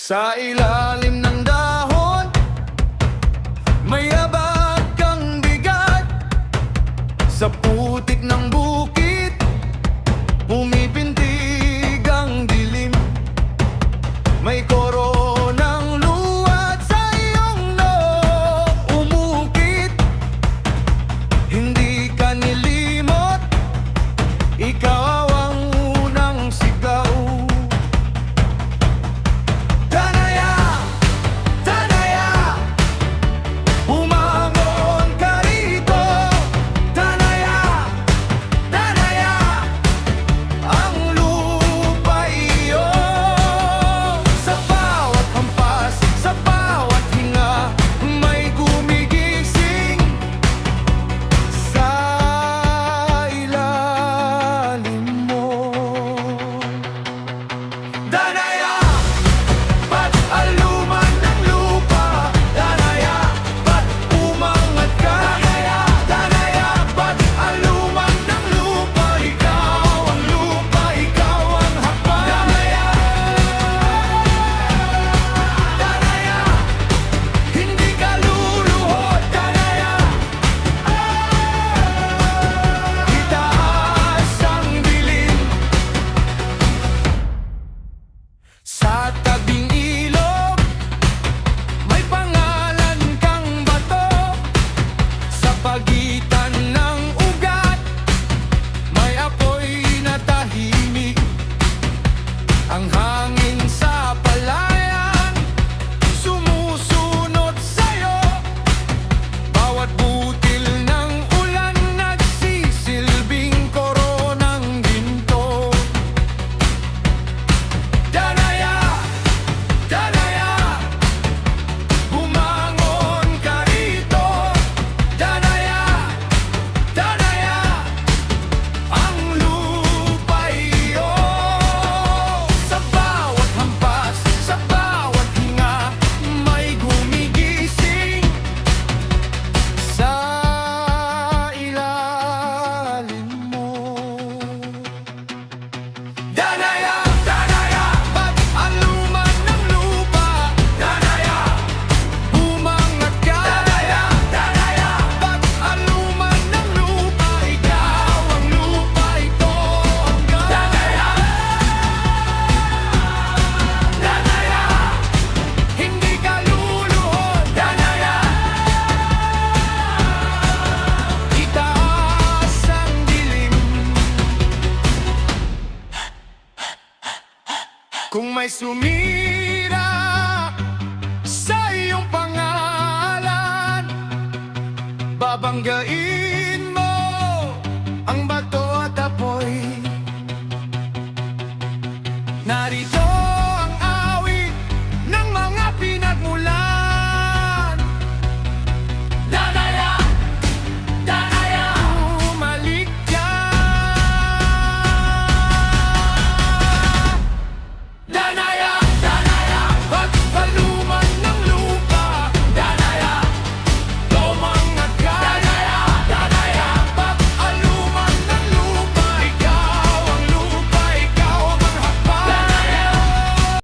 Sa ilalim ng dahon, may abag kang bigat. Sa putik ng bukid, pumipintig ang dilim. May koronang luwad sa iyong noo umukit. Hindi ka nilimot, ikaw ang unang sigaw. Danaya, Danaya, bumangon ka rito. Danaya, Danaya, ang lupa'y iyo. Sa bawat hampas, sa bawat hinga, may gumigising sa ilalim mo. Danaya, ba't aluman ng lupa? Danaya, ba't umangat ka? Danaya, Danaya, ba't aluman ng lupa? Ikaw ang lupa, ikaw ang hakbang. Danaya, Danaya, hindi ka luluhod. Danaya, itaas ang dilim. Sa tabing ilog, may pangalan kang bato. Sa pagitan ng ugat, may apoy na tahimik. Ang hangin sa palayan, sumusunod sa'yo. Bawat butil ng ulan, nagsisilbing koronang ginto. Danaya, Danaya, bumangon ka rito. Danaya, Danaya, ang lupa'y iyo. Sa bawat hampas, sa bawat hinga, may gumigising sa ilalim mo. Danaya, Danaya, ba't aluman ng lupa? Danaya, umangat ka. Danaya, Danaya, ba't aluman ng lupa? Ikaw ang lupa, ito hanggang. Danaya, Danaya, hindi ka luluhod. Danaya, itaas ang dilim. Kung may sumira sa iyong pangalan, babanggain